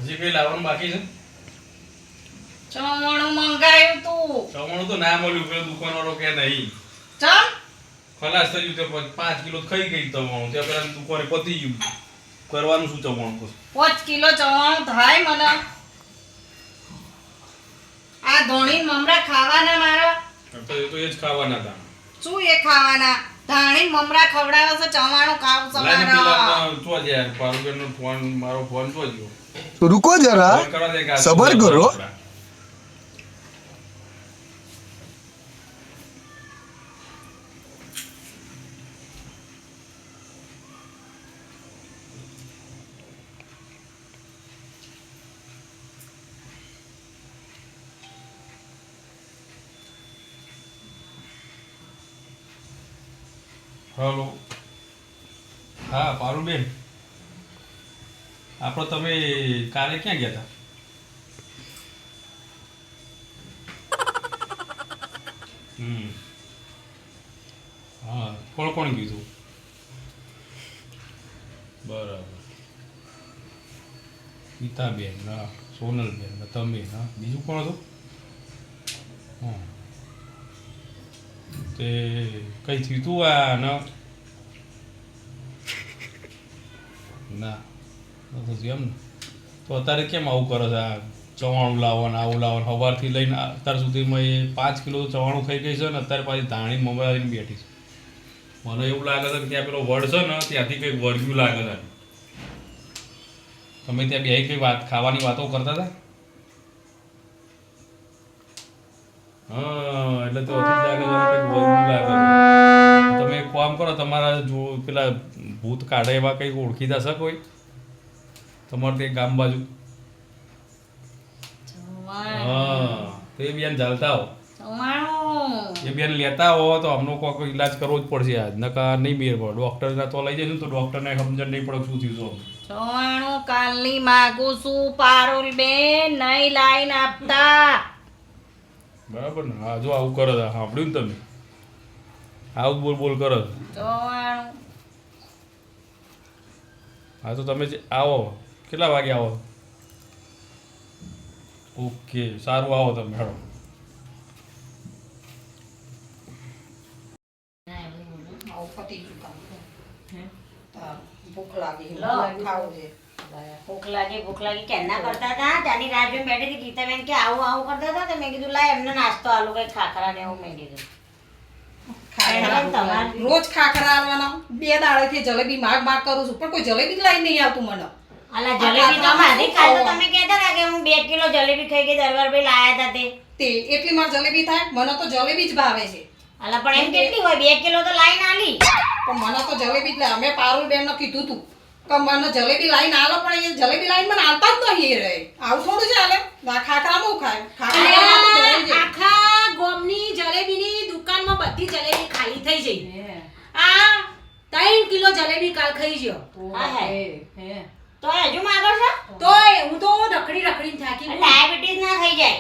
હજી કઈ લાવવાનું બાકી છે? ચવાણું મંગાયું તું. ચવાણું તો ના મળ્યું, પેલો દુકાનવાળો કે નહીં. ચમ ખલાસ થઈ ગયું તો 5 કિલો ખાઈ ગઈ ચવાણું. ત્યાં પેલા દુકાને પતી ગયું. કરવાનું શું ચવાણું તો? 5 કિલો ચવાણું થાય મને. આ ધોણી મમરા ખાવાના મારા. તો એ જ ખાવાના હતા. શું એ ખાવાના? ધાણી મમરા ખવડાવે છે, ચવાણું ખાવ લાઈને સવારે. પેલા ચો જાય પારુબેનનો ફોન, મારો ફોન ચો ગયો. रुको जरा ફોન કરવા દે કે આ सबर શું करो આપણા. હેલો. હા પારુબેન, આપણે તમે કાલે ક્યાં ગયા હતા? હા, કોણ કોણ કીધું? બરાબર. ગીતાબેન, હા, સોનલબેન, ને તમે, હા, બીજું કોણ હતું? હા, તે કઈ થયું તું આ ના નથી એમ ને? તો અત્યારે કેમ આવું કરે છે? આ ચવાણું લાવવાનું, આવું લાવવાનું, સવારથી લઈને અત્યાર સુધીમાં એ 5 કિલો ચવાણું ખાઈ ગઈ છે ને અત્યારે પાછી ધાણી મમરા લઈને બેઠી છે. મને એવું લાગે છે કે ત્યાં પેલો વડ છે ને ત્યાંથી કંઈક વળગ્યું લાગે છે. તમે ત્યાં બે કઈ વાત ખાવાની વાતો કરતા હતા? હા, એટલે તો હજી લાગે છે કંઈક વળગ્યું લાગે છે. તમે એક કામ કરો, તમારા જો પેલા ભૂત કાઢે એવા કંઈક ઓળખીતા છે કોઈ તમારે તે ગામ બાજુ? હા, તો એ બેન ચાલતા હો, ચવાણું એ બેન લેતા હો તો અમનો કોઈ ઈલાજ કરવો જ પડશે આજ, નકા નહીં મેર પડે. ડૉક્ટરના તો લઈ જઈશું તો ડૉક્ટરને સમજણ નહીં પડે શું થયું છે. ચવાણું કાલની માગું છું પારુલ બેન, નહીં લાઈન આપતા. બરાબર ને? હા, જો આવું કરે છે, સાંભળ્યું ને તમે? આવું બોલ બોલ કરે છે. ચવાણું હા, તો તમે આવો, કેટલા વાગે આવો? ઓકે, સારું, આવો તમે, હેડો. ભૂખ લાગી લો. ખાવું છે. ભૂખ લાગી કેના કરતા હતા ત્યાંની રાહ જોઈને બેઠી હતી. ગીતાબેન કે આવું આવું કરતા હતા તો મેં કીધું લાય એમને નાસ્તો આલુ કઈ ખાખરા ને એવું મેં કીધું. રોજ ખાખરા આલવાના. 2 દાડેથી જલેબી માગ માગ કરું છું પણ કોઈ જલેબી જ લઈને નહીં આવતું મને. અલા જલેબી તો મારી કાલ તો તમે કહેતા હતા કે હું 2 કિલો જલેબી ખાઈ ગઈ દરબારભાઈ લાયા હતા તે એટલી માર જલેબી થાય. મને તો જલેબી જ ભાવે છે. અલા પણ એમ કેટલી હોય 2 કિલો તો લાઈને આલી. પણ મને તો જલેબી જ અમે પારુલ બેન ને કીધું તું કે મને જલેબી લાઈને આલો, પણ એ જલેબી લાઈને મને આલતા જ નહીં એ રહે. આવું થોડું ચાલે. આ ખાખરા બહુ ખાય. આખા ગોમની જલેબીની દુકાનમાં બધી જલેબી ખાલી થઈ જઈ. આ 3 કિલો જલેબી કાલ ખાઈ ગયો. તો હજુ માગો છો? તોય હું તો રખડી રખડીને થાકી ગઈ. ડાયાબિટીસ ના થઈ જાય.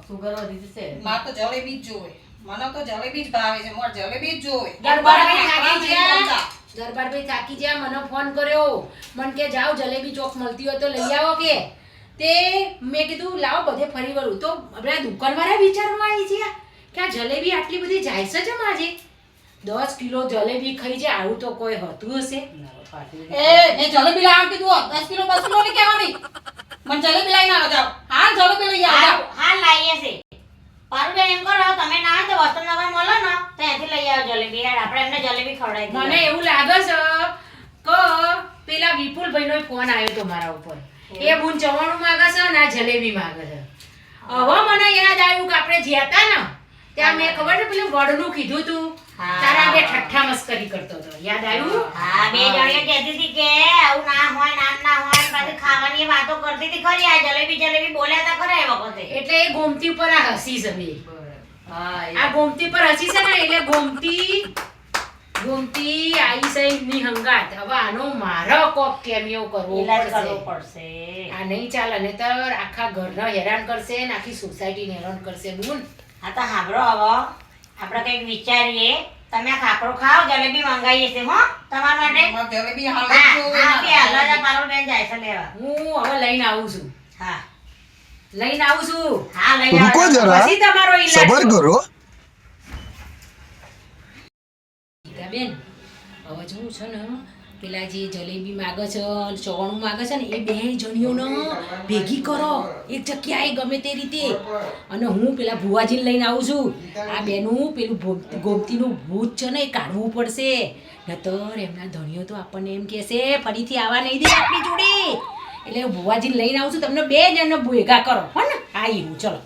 સુગર વધી જશે. મારે તો જલેબી જ જોવે. મને તો જલેબી જ ભાવે છે. મારે જલેબી જ જોવે. દરબારભાઈ થાકી ગયા, મને ફોન કર્યો. મને કે જાઓ જલેબી ચોક મળતી હોય તો લઈ આવો કે. તે મેં કીધું લાવો બધે ફરી વળું. તો આપણે દુકાનવાળા વિચારવા આવી છે કે આ જલેબી આટલી બધી જાય છે જમ આજે 10 કિલો જલેબી ખાઈ જાય. આવું તો કોઈ હોતું હશે? એ જલેબી લાવવા કીધું 10 કિલો 10 કિલો ની કહેવાની. મને જલેબી લઈને આવો જાઓ. હા જલેબી લઈ આવો. હા લાવીએ છે. પારુબેન એમ કરો તમે ના હોય તો વસ્ત્રનગર મળો ને તો ત્યાંથી લઈ આવો જલેબી. યાર આપણે એમને જલેબી ખવડાવી દઈએ. મને એવું લાગે છે કે પેલા વિપુલભાઈનો ફોન આવ્યો તો મારા ઉપર. એ બુન ચવાણું માંગે છે ને આ જલેબી માંગે છે. હવે મને યાદ આવ્યું કે આપણે જ્યાં હતા ને ત્યાં મેં ખબર છે પેલું વડનું કીધું તું. તારા બે ઠઠ્ઠા મસ્કરી કરતો હતો. યાદ આવ્યું? હા, 2 જણીઓ કહેતી હતી કે આવું ના હોય નામ ના હોય પાછી ખાવાની વાતો કરતી હતી ખરી. આ જલેબી બોલ્યા હતા ખરા એ વખતે. એટલે એ ગોમતી પર આ હસી છે બે. આ ગોમતી પર હસી છે ને એટલે ગોમતી આઈ સાહેબ ની હંગાત. હવે આનો મારો કોક કેમિયો કરવો ઈલાજ પડશે. કરવો પડશે. આ નહીં ચાલે ને તો આખા ઘરને હેરાન કરશે ને આખી સોસાયટીને હેરાન કરશે. બુન હા તો સાંભળો હવે આપણે કંઈક વિચારીએ તમે આ ખાખરો ખાઓ જલેબી મંગાવીએ છે હો તમારા માટે અમારે જલેબી હાલ જ હા જોવે હા, કે હાલ જ ને. આ પારુલબેન જાય છે લેવા હું હવે લઈને આવું છું હા લઈને આવું છું હા લઈ रुको આવો. जरा પછી તમારો ઈલાજ सबर કરો. करो બેન હવે જોઉં છે ને પેલા જે જલેબી માગે છે ચવાણું માગે છે ને એ બે જણીઓને ભેગી કરો એક જગ્યાએ ગમે તે રીતે અને હું પેલા ભુવાજીને લઈને આવું છું આ બેનું પેલું ગોમતીનું ભૂત છે ને એ કાઢવું પડશે નતર એમના ધણીઓ તો આપણને એમ કહેશે ફરીથી આવા નહીં દે આપણી જોડે એટલે હું ભુવાજીને લઈને આવું છું તમને બે જણને ભેગા કરો હો ને હા એવું ચલો